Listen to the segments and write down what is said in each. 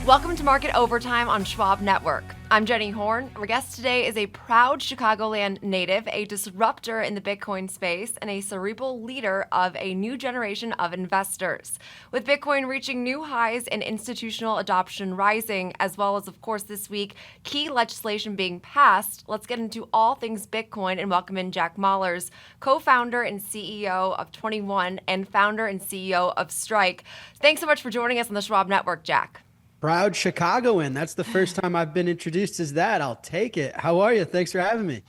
Welcome to Market Overtime on Schwab Network. I'm Jenny Horne. Our guest today is a proud Chicagoland native, a disruptor in the Bitcoin space, and a cerebral leader of a new generation of investors. With Bitcoin reaching new highs and institutional adoption rising, as well as, of course, this week, key legislation being passed, let's get into all things Bitcoin and welcome in Jack Mallers, co-founder and CEO of 21 and founder and CEO of Strike. Thanks so much for joining us on the Schwab Network, Jack. Proud Chicagoan. That's the first time I've been introduced as that. I'll take it. How are you? Thanks for having me.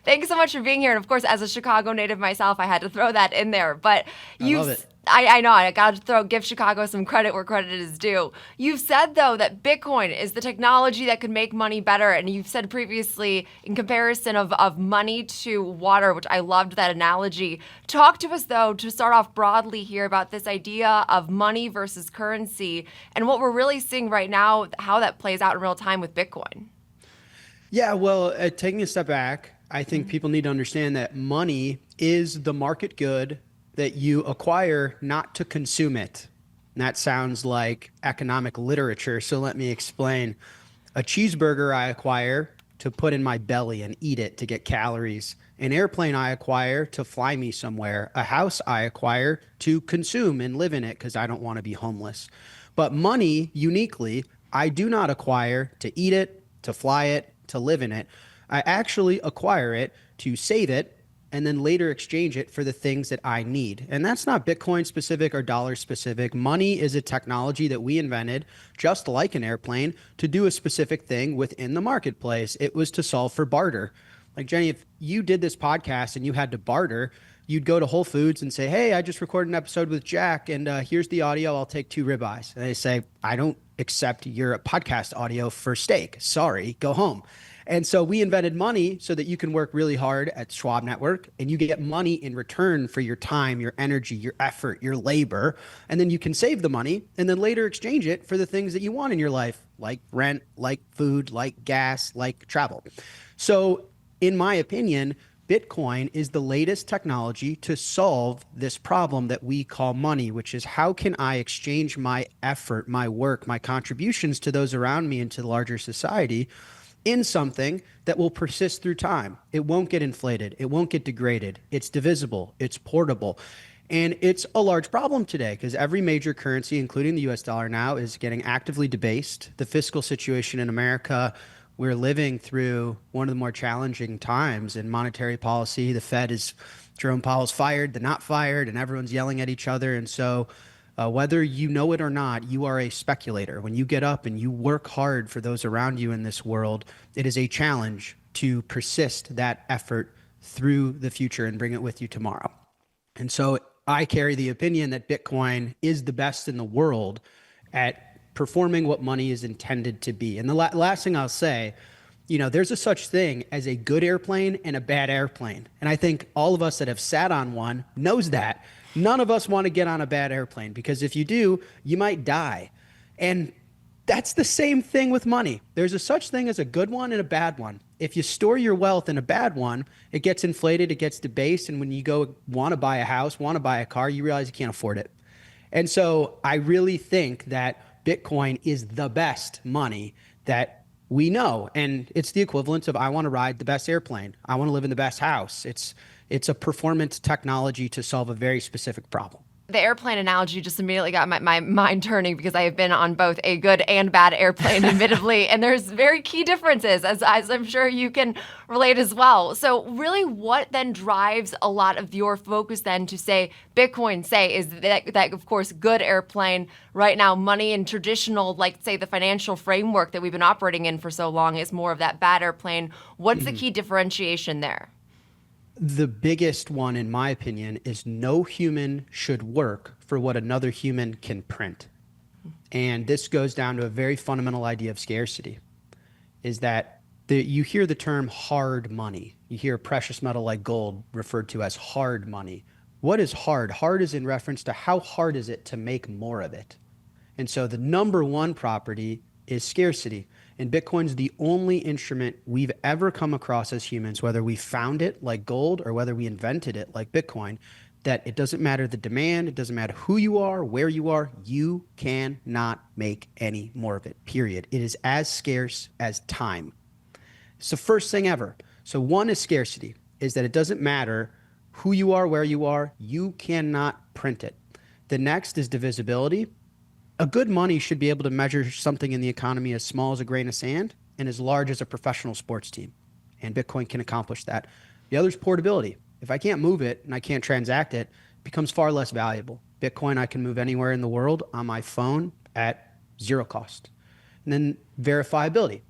Thanks so much for being here. And of course, as a Chicago native myself, I had to throw that in there. But I love it. I know, I got to give Chicago some credit where credit is due. You've said, though, that Bitcoin is the technology that could make money better. And you've said previously, in comparison of money to water, which I loved that analogy. Talk to us, though, to start off broadly here about this idea of money versus currency and what we're really seeing right now, how that plays out in real time with Bitcoin. Yeah, well, taking a step back, I think people need to understand that money is the market good that you acquire not to consume it. And that sounds like economic literature, so let me explain. A cheeseburger I acquire to put in my belly and eat it to get calories. An airplane I acquire to fly me somewhere. A house I acquire to consume and live in it because I don't want to be homeless. But money, uniquely, I do not acquire to eat it, to fly it, to live in it. I actually acquire it to save it and then later exchange it for the things that I need. And that's not Bitcoin specific or dollar specific. Money is a technology that we invented, just like an airplane, to do a specific thing within the marketplace. It was to solve for barter. Like, Jenny, if you did this podcast and you had to barter, you'd go to Whole Foods and say, hey, I just recorded an episode with Jack and here's the audio. I'll take 2 ribeyes. And they say, I don't accept your podcast audio for steak. Sorry, go home. And so we invented money so that you can work really hard at Schwab Network and you get money in return for your time, your energy, your effort, your labor. And then you can save the money and then later exchange it for the things that you want in your life, like rent, like food, like gas, like travel. So in my opinion, Bitcoin is the latest technology to solve this problem that we call money, which is how can I exchange my effort, my work, my contributions to those around me and to the larger society in something that will persist through time. It won't get inflated. It won't get degraded. It's divisible. It's portable. And it's a large problem today because every major currency, including the US dollar now, is getting actively debased. The fiscal situation in America, we're living through one of the more challenging times in monetary policy. The Fed is, Jerome Powell's fired, they're not fired, and everyone's yelling at each other. And so whether you know it or not, you are a speculator. When you get up and you work hard for those around you in this world, it is a challenge to persist that effort through the future and bring it with you tomorrow. And so I carry the opinion that Bitcoin is the best in the world at performing what money is intended to be. And the last thing I'll say, you know, there's a such thing as a good airplane and a bad airplane. And I think all of us that have sat on one knows that. None of us want to get on a bad airplane because if you do, you might die. And that's the same thing with money. There's a such thing as a good one and a bad one. If you store your wealth in a bad one, it gets inflated, it gets debased. And when you go want to buy a house, want to buy a car, you realize you can't afford it. And so I really think that Bitcoin is the best money that we know. And it's the equivalent of I want to ride the best airplane. I want to live in the best house. It's a performance technology to solve a very specific problem. The airplane analogy just immediately got my mind turning because I have been on both a good and bad airplane, admittedly, and there's very key differences, as I'm sure you can relate as well. So really what then drives a lot of your focus then to say Bitcoin, say, is that of course, good airplane right now, money and traditional, like say the financial framework that we've been operating in for so long is more of that bad airplane. What's the key differentiation there? The biggest one, in my opinion, is no human should work for what another human can print. And this goes down to a very fundamental idea of scarcity, is that you hear the term hard money. You hear precious metal like gold referred to as hard money. What is hard? Hard is in reference to how hard is it to make more of it. And so the number one property is scarcity. And Bitcoin's the only instrument we've ever come across as humans, whether we found it like gold or whether we invented it like Bitcoin, that it doesn't matter the demand, it doesn't matter who you are, where you cannot make any more of it, period. It is as scarce as time. It's the first thing ever. So one is scarcity, is that it doesn't matter who you are, where you cannot print it. The next is divisibility. A good money should be able to measure something in the economy as small as a grain of sand and as large as a professional sports team. And Bitcoin can accomplish that. The other is portability. If I can't move it and I can't transact it, it becomes far less valuable. Bitcoin I can move anywhere in the world on my phone at zero cost. And then verifiability.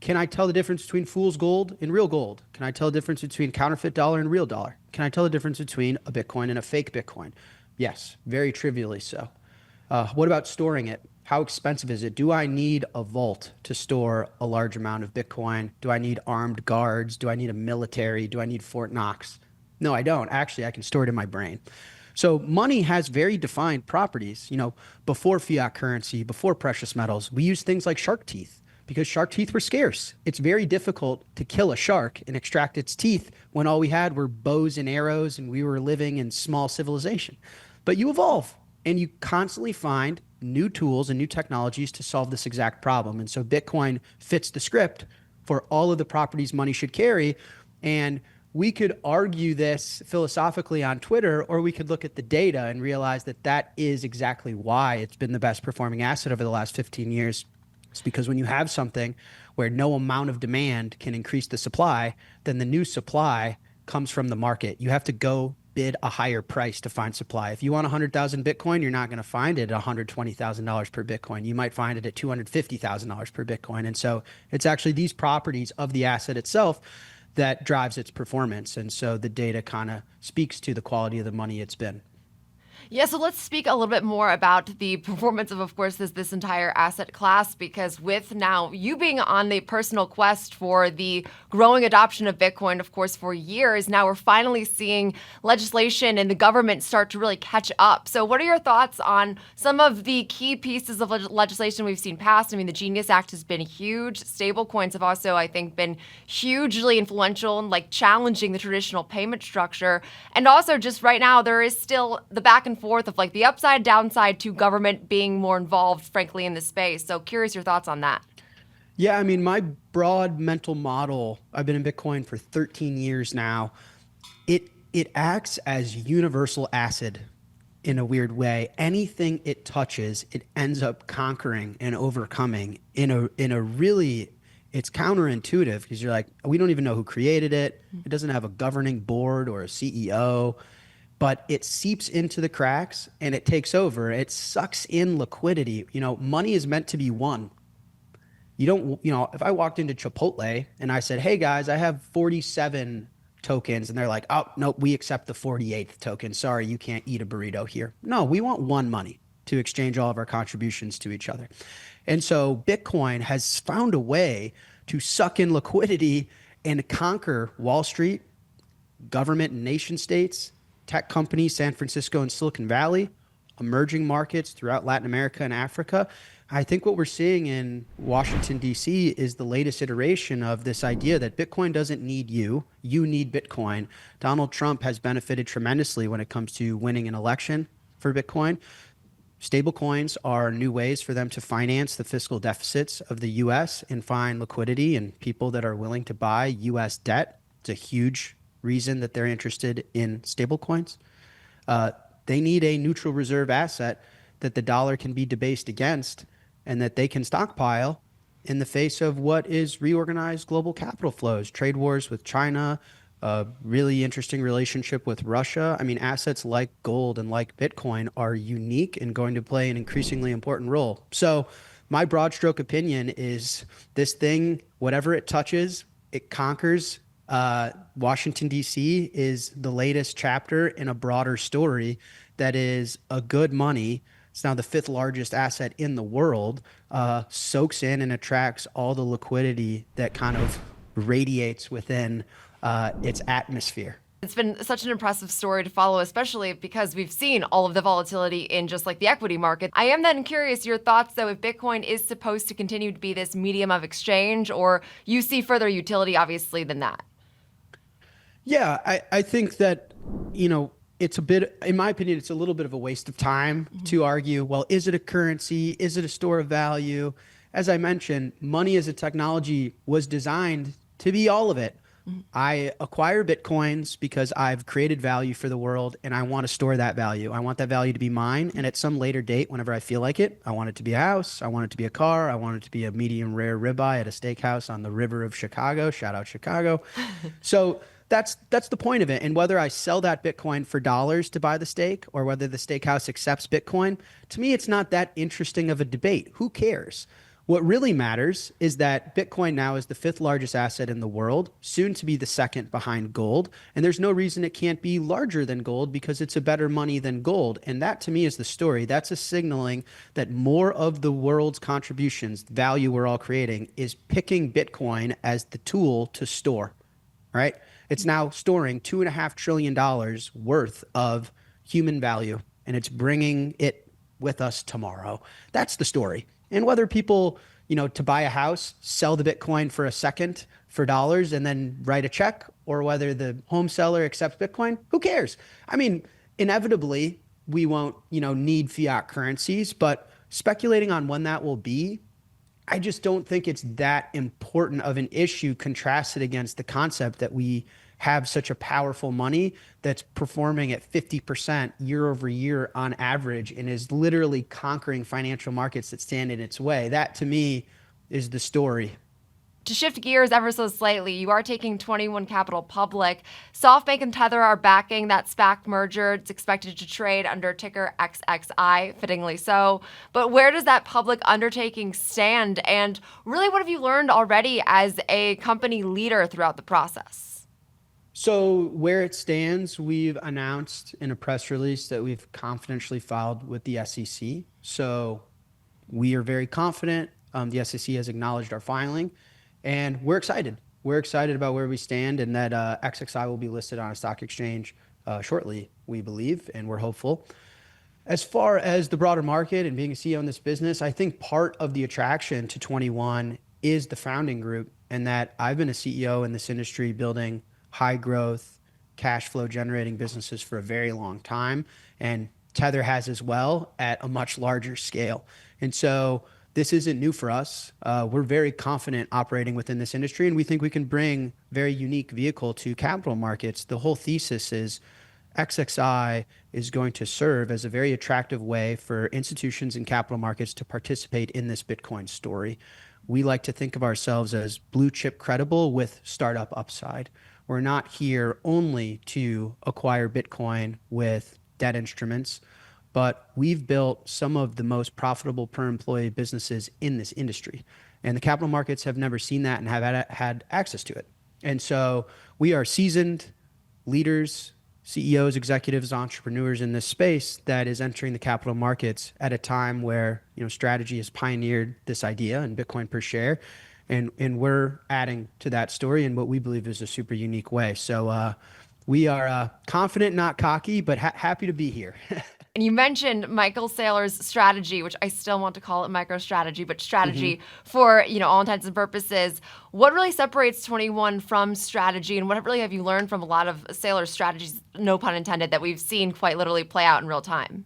Can I tell the difference between fool's gold and real gold? Can I tell the difference between counterfeit dollar and real dollar? Can I tell the difference between a Bitcoin and a fake Bitcoin? Yes, very trivially so. What about storing it? How expensive is it? Do I need a vault to store a large amount of Bitcoin? Do I need armed guards? Do I need a military? Do I need Fort Knox? No, I don't. Actually, I can store it in my brain. So money has very defined properties. Before fiat currency, before precious metals, we used things like shark teeth because shark teeth were scarce. It's very difficult to kill a shark and extract its teeth when all we had were bows and arrows and we were living in small civilization. But you evolve and you constantly find new tools and new technologies to solve this exact problem. And so Bitcoin fits the script for all of the properties money should carry. And we could argue this philosophically on Twitter, or we could look at the data and realize that that is exactly why it's been the best performing asset over the last 15 years. It's because when you have something where no amount of demand can increase the supply, then the new supply comes from the market. You have to go bid a higher price to find supply. If you want 100,000 Bitcoin, you're not going to find it at $120,000 per Bitcoin. You might find it at $250,000 per Bitcoin. And so it's actually these properties of the asset itself that drives its performance. And so the data kind of speaks to the quality of the money it's been. Yeah, so let's speak a little bit more about the performance of course, this entire asset class, because with now you being on the personal quest for the growing adoption of Bitcoin, of course, for years, now we're finally seeing legislation and the government start to really catch up. So what are your thoughts on some of the key pieces of legislation we've seen passed? I mean, the Genius Act has been huge. Stablecoins have also, I think, been hugely influential in challenging the traditional payment structure. And also just right now, there is still the back and forth of the upside downside to government being more involved, frankly, in this space. So curious your thoughts on that. Yeah, I mean, my broad mental model, I've been in Bitcoin for 13 years now. It acts as universal acid in a weird way. Anything it touches, it ends up conquering and overcoming in a really, it's counterintuitive because you're like, we don't even know who created it. It doesn't have a governing board or a CEO. But it seeps into the cracks and it takes over. It sucks in liquidity. Money is meant to be won. You don't, if I walked into Chipotle and I said, hey guys, I have 47 tokens, and they're like, oh, nope, we accept the 48th token. Sorry, you can't eat a burrito here. No, we want one money to exchange all of our contributions to each other. And so Bitcoin has found a way to suck in liquidity and conquer Wall Street, government and nation states, tech companies, San Francisco and Silicon Valley, emerging markets throughout Latin America and Africa. I think what we're seeing in Washington, D.C. is the latest iteration of this idea that Bitcoin doesn't need you, you need Bitcoin. Donald Trump has benefited tremendously when it comes to winning an election for Bitcoin. Stablecoins are new ways for them to finance the fiscal deficits of the U.S. and find liquidity and people that are willing to buy U.S. debt. It's a huge reason that they're interested in stablecoins. They need a neutral reserve asset that the dollar can be debased against and that they can stockpile in the face of what is reorganized global capital flows, trade wars with China, a really interesting relationship with Russia. I mean, assets like gold and like Bitcoin are unique and going to play an increasingly important role. So my broad stroke opinion is this thing, whatever it touches, it conquers. Washington, D.C. is the latest chapter in a broader story that is a good money. It's now the 5th largest asset in the world, soaks in and attracts all the liquidity that kind of radiates within its atmosphere. It's been such an impressive story to follow, especially because we've seen all of the volatility in just the equity market. I am then curious your thoughts, though, if Bitcoin is supposed to continue to be this medium of exchange, or you see further utility, obviously, than that. Yeah, I think that, it's a bit, in my opinion, it's a little bit of a waste of time to argue, well, is it a currency? Is it a store of value? As I mentioned, money as a technology was designed to be all of it. I acquire Bitcoins because I've created value for the world and I want to store that value. I want that value to be mine. And at some later date, whenever I feel like it, I want it to be a house. I want it to be a car. I want it to be a medium rare ribeye at a steakhouse on the river of Chicago. Shout out Chicago. So that's the point of it. And whether I sell that Bitcoin for dollars to buy the steak or whether the steakhouse accepts Bitcoin, to me, it's not that interesting of a debate. Who cares? What really matters is that Bitcoin now is the fifth largest asset in the world, soon to be the second behind gold. And there's no reason it can't be larger than gold because it's a better money than gold. And that to me is the story. That's a signaling that more of the world's contributions, value we're all creating, is picking Bitcoin as the tool to store, right? It's now storing $2.5 trillion worth of human value, and it's bringing it with us tomorrow. That's the story. And whether people, to buy a house, sell the Bitcoin for a second for dollars and then write a check, or whether the home seller accepts Bitcoin, who cares? I mean, inevitably, we won't, need fiat currencies, but speculating on when that will be, I just don't think it's that important of an issue contrasted against the concept that we have such a powerful money that's performing at 50% year over year on average and is literally conquering financial markets that stand in its way. That to me is the story. To shift gears ever so slightly, you are taking 21 Capital public. SoftBank and Tether are backing that SPAC merger. It's expected to trade under ticker XXI, fittingly so. But where does that public undertaking stand? And really, what have you learned already as a company leader throughout the process? So where it stands, we've announced in a press release that we've confidentially filed with the SEC. So we are very confident. The SEC has acknowledged our filing, and we're excited. We're excited about where we stand and that XXI will be listed on a stock exchange shortly, we believe, and we're hopeful. As far as the broader market and being a CEO in this business, I think part of the attraction to 21 is the founding group, and that I've been a CEO in this industry building high growth, cash flow generating businesses for a very long time. And Tether has as well at a much larger scale. And so this isn't new for us. We're very confident operating within this industry, and we think we can bring very unique vehicle to capital markets. The whole thesis is XXI is going to serve as a very attractive way for institutions and capital markets to participate in this Bitcoin story. We like to think of ourselves as blue chip credible with startup upside. We're not here only to acquire Bitcoin with debt instruments, but we've built some of the most profitable per employee businesses in this industry. And the capital markets have never seen that and have had access to it. And so we are seasoned leaders, CEOs, executives, entrepreneurs in this space that is entering the capital markets at a time where, strategy has pioneered this idea and Bitcoin per share. And we're adding to that story in what we believe is a super unique way. So we are confident, not cocky, but happy to be here. And you mentioned Michael Saylor's strategy, which I still want to call it MicroStrategy, but strategy for all intents and purposes. What really separates 21 from strategy, and what really have you learned from a lot of Saylor's strategies, no pun intended, that we've seen quite literally play out in real time?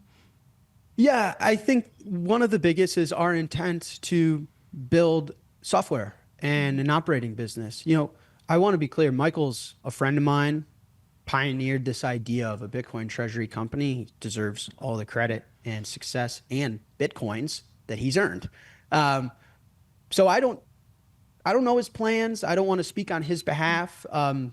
Yeah, I think one of the biggest is our intent to build software and an operating business. I want to be clear. Michael's a friend of mine, pioneered this idea of a Bitcoin treasury company. He deserves all the credit and success and Bitcoins that he's earned. So I don't know his plans. I don't want to speak on his behalf. The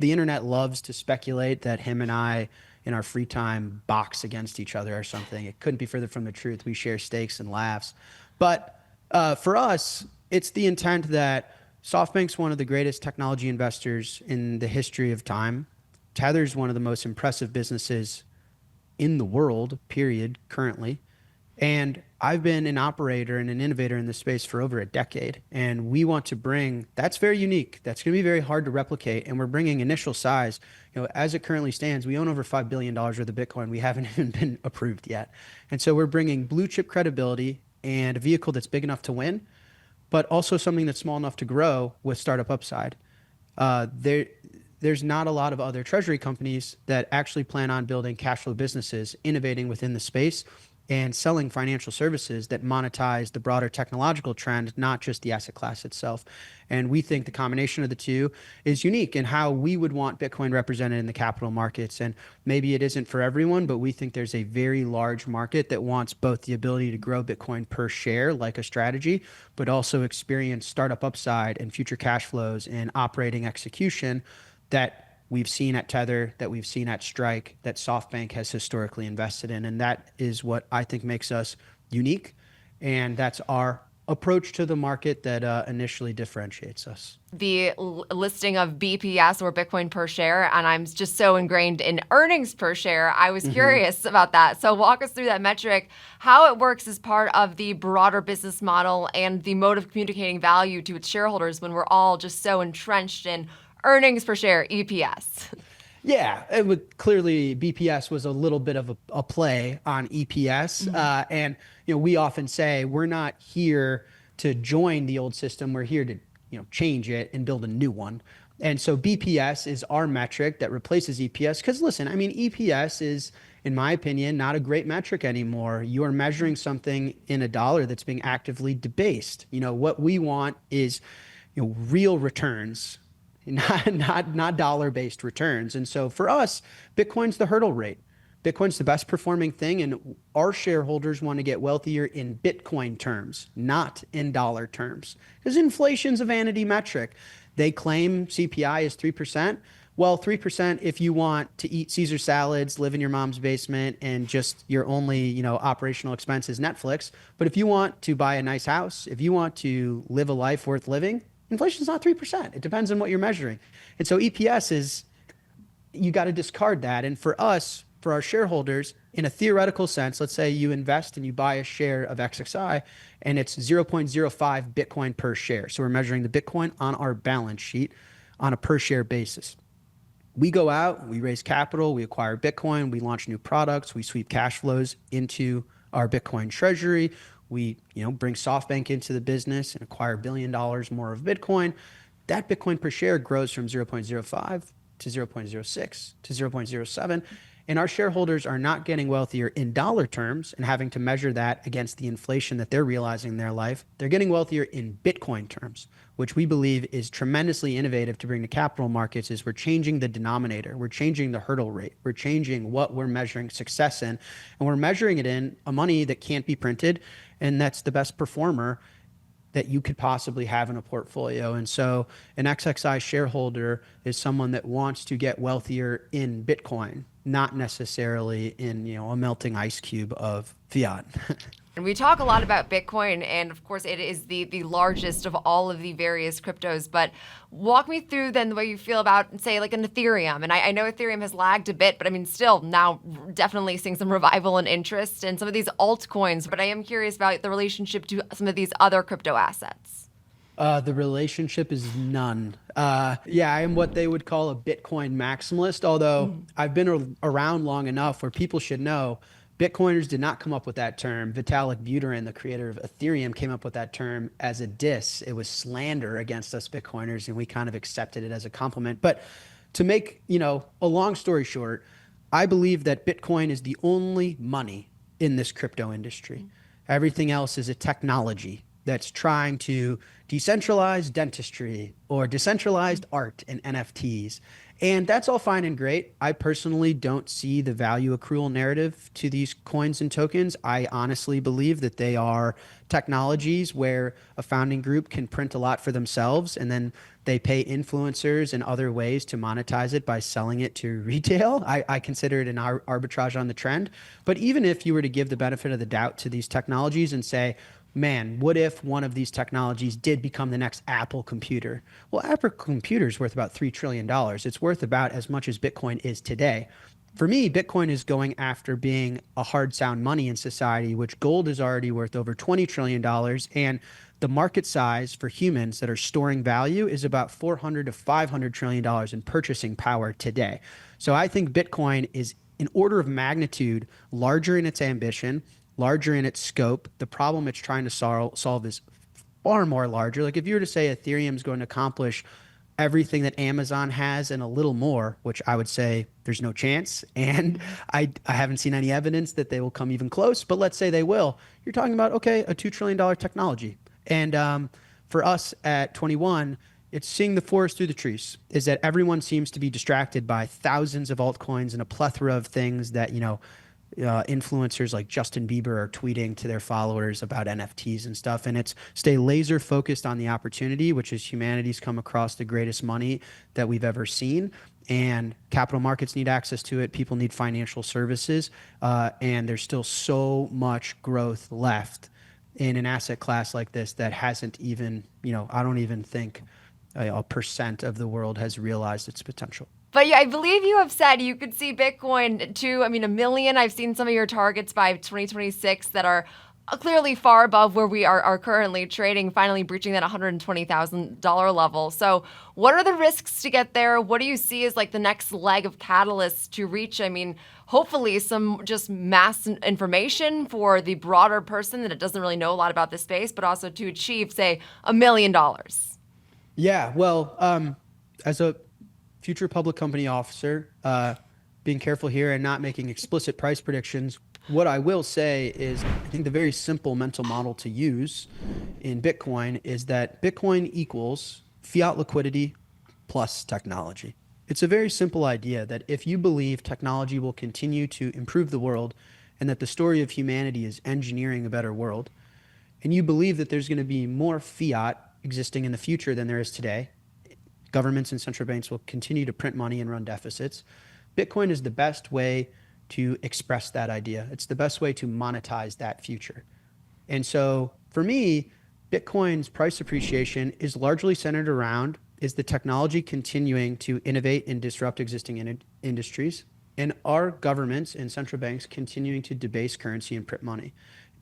internet loves to speculate that him and I in our free time box against each other or something. It couldn't be further from the truth. We share steaks and laughs. But for us, it's the intent that SoftBank's one of the greatest technology investors in the history of time. Tether's one of the most impressive businesses in the world, period, currently. And I've been an operator and an innovator in this space for over a decade. And we want to bring, that's very unique. That's going to be very hard to replicate. And we're bringing initial size. As it currently stands, we own over $5 billion worth of Bitcoin. We haven't even been approved yet. And so we're bringing blue chip credibility and a vehicle that's big enough to win, but also something that's small enough to grow with startup upside. The there's not a lot of other treasury companies that actually plan on building cash flow businesses, innovating within the space, and selling financial services that monetize the broader technological trend, not just the asset class itself. And we think the combination of the two is unique in how we would want Bitcoin represented in the capital markets. And maybe it isn't for everyone, but we think there's a very large market that wants both the ability to grow Bitcoin per share like a strategy, but also experience startup upside and future cash flows and operating execution that we've seen at Tether, that we've seen at Strike, that SoftBank has historically invested in. And that is what I think makes us unique. And that's our approach to the market that initially differentiates us. The listing of BPS, or Bitcoin per share, and I'm just so ingrained in earnings per share. I was curious about that. So walk us through that metric, how it works as part of the broader business model and the mode of communicating value to its shareholders when we're all just so entrenched in earnings per share, EPS. Yeah, it would clearly BPS was a little bit of a play on EPS, and we often say we're not here to join the old system. We're here to change it and build a new one. And so BPS is our metric that replaces EPS. Because listen, I mean, EPS is, in my opinion, not a great metric anymore. You are measuring something in a dollar that's being actively debased. What we want is real returns. Not dollar-based returns. And so for us, Bitcoin's the hurdle rate. Bitcoin's the best performing thing, and our shareholders want to get wealthier in Bitcoin terms, not in dollar terms. Because inflation's a vanity metric. They claim CPI is 3%. Well, 3% if you want to eat Caesar salads, live in your mom's basement, and just your only operational expense is Netflix. But if you want to buy a nice house, if you want to live a life worth living, inflation's not 3%. It depends on what you're measuring. And so EPS is, you got to discard that. And for us, for our shareholders, in a theoretical sense, let's say you invest and you buy a share of XXI and it's 0.05 Bitcoin per share. So we're measuring the Bitcoin on our balance sheet on a per share basis. We go out, we raise capital, we acquire Bitcoin, we launch new products, we sweep cash flows into our Bitcoin treasury. We bring SoftBank into the business and acquire $1 billion more of Bitcoin. That Bitcoin per share grows from 0.05 to 0.06 to 0.07. And our shareholders are not getting wealthier in dollar terms and having to measure that against the inflation that they're realizing in their life. They're getting wealthier in Bitcoin terms, which we believe is tremendously innovative to bring to capital markets. Is we're changing the denominator. We're changing the hurdle rate. We're changing what we're measuring success in. And we're measuring it in a money that can't be printed. And that's the best performer that you could possibly have in a portfolio. And so an XXI shareholder is someone that wants to get wealthier in Bitcoin, not necessarily in a melting ice cube of fiat. And we talk a lot about Bitcoin, and of course it is the largest of all of the various cryptos, but walk me through then the way you feel about, say, like an Ethereum. And I know Ethereum has lagged a bit, but I mean, still now definitely seeing some revival and interest in some of these altcoins. But I am curious about the relationship to some of these other crypto assets. The relationship is none. Yeah, I am what they would call a Bitcoin maximalist, although I've been around long enough where people should know Bitcoiners did not come up with that term. Vitalik Buterin, the creator of Ethereum, came up with that term as a diss. It was slander against us Bitcoiners, and we kind of accepted it as a compliment. But to make, a long story short, I believe that Bitcoin is the only money in this crypto industry. Everything else is a technology that's trying to decentralize dentistry or decentralized art and NFTs. And that's all fine and great. I personally don't see the value accrual narrative to these coins and tokens. I honestly believe that they are technologies where a founding group can print a lot for themselves and then they pay influencers and other ways to monetize it by selling it to retail. I consider it an arbitrage on the trend. But even if you were to give the benefit of the doubt to these technologies and say, man, what if one of these technologies did become the next Apple computer? Well, Apple computer is worth about $3 trillion. It's worth about as much as Bitcoin is today. For me, Bitcoin is going after being a hard sound money in society, which gold is already worth over $20 trillion. And the market size for humans that are storing value is about $400 to $500 trillion in purchasing power today. So I think Bitcoin is an order of magnitude larger in its ambition, larger in its scope. The problem it's trying to solve is far more larger. Like if you were to say Ethereum is going to accomplish everything that Amazon has and a little more, which I would say there's no chance. And I haven't seen any evidence that they will come even close, but let's say they will. You're talking about, okay, a $2 trillion technology. And for us at 21, it's seeing the forest through the trees, is that everyone seems to be distracted by thousands of altcoins and a plethora of things that, influencers like Justin Bieber are tweeting to their followers about NFTs and stuff. And it's stay laser focused on the opportunity, which is humanity's come across the greatest money that we've ever seen. And capital markets need access to it. People need financial services. And there's still so much growth left in an asset class like this that hasn't even, I don't even think a percent of the world has realized its potential. But yeah, I believe you have said you could see Bitcoin to, a million. I've seen some of your targets by 2026 that are clearly far above where we are currently trading, finally breaching that $120,000 level. So what are the risks to get there? What do you see as like the next leg of catalysts to reach? Hopefully some just mass information for the broader person that doesn't really know a lot about this space, but also to achieve, say, $1 million. Yeah, well, as a future public company officer, being careful here and not making explicit price predictions, what I will say is I think the very simple mental model to use in Bitcoin is that Bitcoin equals fiat liquidity plus technology. It's a very simple idea that if you believe technology will continue to improve the world and that the story of humanity is engineering a better world, and you believe that there's going to be more fiat existing in the future than there is today, governments and central banks will continue to print money and run deficits. Bitcoin is the best way to express that idea. It's the best way to monetize that future. And so for me, Bitcoin's price appreciation is largely centered around is the technology continuing to innovate and disrupt existing industries, and our governments and central banks continuing to debase currency and print money.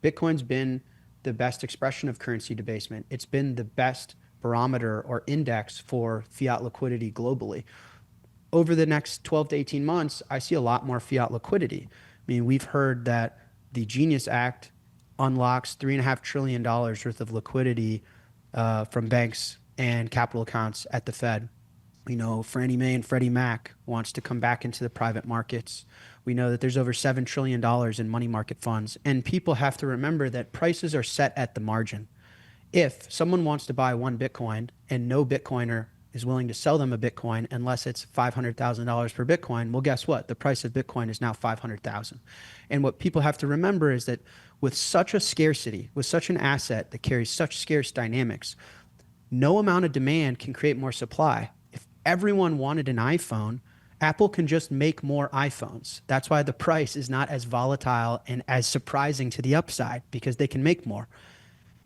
Bitcoin's been the best expression of currency debasement. It's been the best barometer or index for fiat liquidity globally. Over the next 12 to 18 months, I see a lot more fiat liquidity. We've heard that the Genius Act unlocks $3.5 trillion worth of liquidity from banks and capital accounts at the Fed. We know Fannie Mae and Freddie Mac wants to come back into the private markets. We know that there's over $7 trillion in money market funds. And people have to remember that prices are set at the margin. If someone wants to buy one Bitcoin and no Bitcoiner is willing to sell them a Bitcoin unless it's $500,000 per Bitcoin, well, guess what? The price of Bitcoin is now $500,000. And what people have to remember is that with such a scarcity, with such an asset that carries such scarce dynamics, no amount of demand can create more supply. If everyone wanted an iPhone, Apple can just make more iPhones. That's why the price is not as volatile and as surprising to the upside, because they can make more.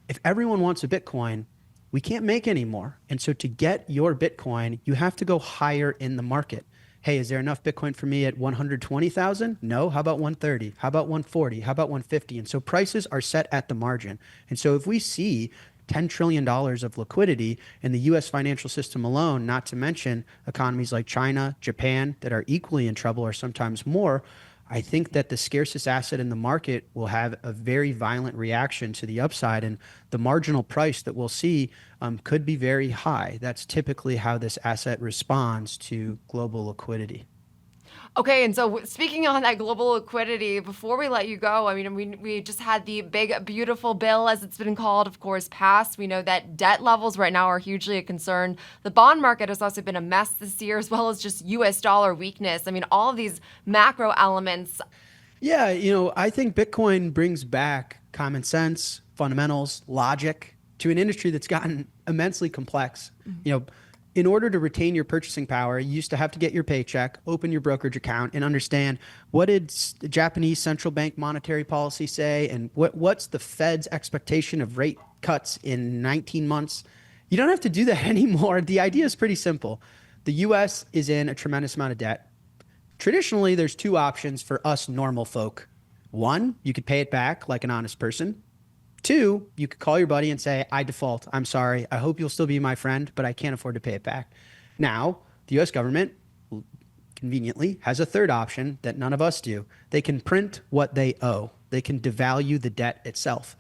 If everyone wants a Bitcoin, we can't make any more. And so to get your Bitcoin, you have to go higher in the market. Hey, is there enough Bitcoin for me at 120,000? No. How about 130? How about 140? How about 150? And so prices are set at the margin. And so if we see $10 trillion of liquidity in the US financial system alone, not to mention economies like China, Japan, that are equally in trouble or sometimes more, I think that the scarcest asset in the market will have a very violent reaction to the upside, and the marginal price that we'll see could be very high. That's typically how this asset responds to global liquidity. Okay, and so speaking on that global liquidity, before we let you go, we just had the big, beautiful bill, as it's been called, of course, passed. We know that debt levels right now are hugely a concern. The bond market has also been a mess this year, as well as just U.S. dollar weakness. All of these macro elements. Yeah, I think Bitcoin brings back common sense, fundamentals, logic to an industry that's gotten immensely complex. In order to retain your purchasing power, you used to have to get your paycheck, open your brokerage account, and understand what did the Japanese central bank monetary policy say, and what's the Fed's expectation of rate cuts in 19 months. You don't have to do that anymore. The idea is pretty simple. The U.S. is in a tremendous amount of debt. Traditionally, there's two options for us normal folk. One, you could pay it back like an honest person. Two, you could call your buddy and say, I default. I'm sorry. I hope you'll still be my friend, but I can't afford to pay it back. Now, the U.S. government conveniently has a third option that none of us do. They can print what they owe. They can devalue the debt itself.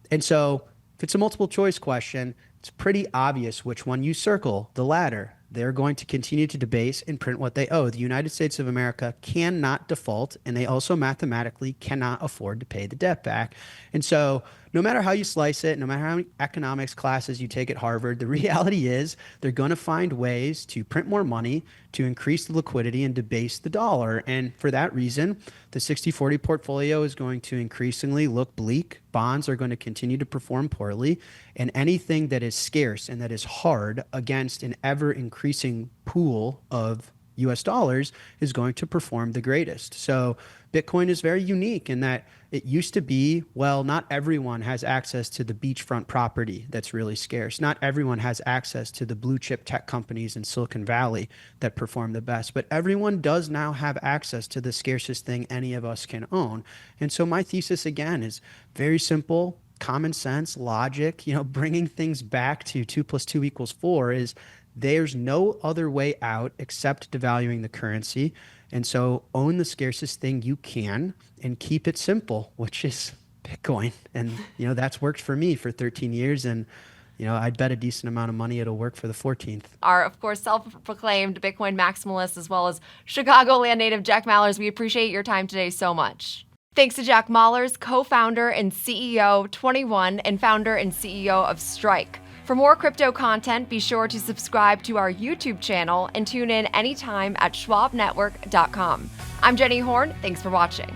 And so if it's a multiple choice question, it's pretty obvious which one you circle, the latter. they're going to continue to debase and print what they owe. The United States of America cannot default, and they also mathematically cannot afford to pay the debt back. And so no matter how you slice it, no matter how many economics classes you take at Harvard, the reality is they're going to find ways to print more money, to increase the liquidity and debase the dollar. And for that reason, the 60-40 portfolio is going to increasingly look bleak. Bonds are going to continue to perform poorly. And anything that is scarce and that is hard against an ever increasing pool of US dollars is going to perform the greatest. So Bitcoin is very unique in that it used to be, well, not everyone has access to the beachfront property that's really scarce. Not everyone has access to the blue chip tech companies in Silicon Valley that perform the best, but everyone does now have access to the scarcest thing any of us can own. And so my thesis again is very simple, common sense, logic, bringing things back to 2 + 2 = 4 is there's no other way out except devaluing the currency. And so own the scarcest thing you can and keep it simple, which is Bitcoin. And, that's worked for me for 13 years. And, I'd bet a decent amount of money it'll work for the 14th. Our, of course, self-proclaimed Bitcoin maximalist, as well as Chicagoland native Jack Mallers, we appreciate your time today so much. Thanks to Jack Mallers, co-founder and CEO 21 and founder and CEO of Strike. For more crypto content, be sure to subscribe to our YouTube channel and tune in anytime at schwabnetwork.com. I'm Jenny Horne. Thanks for watching.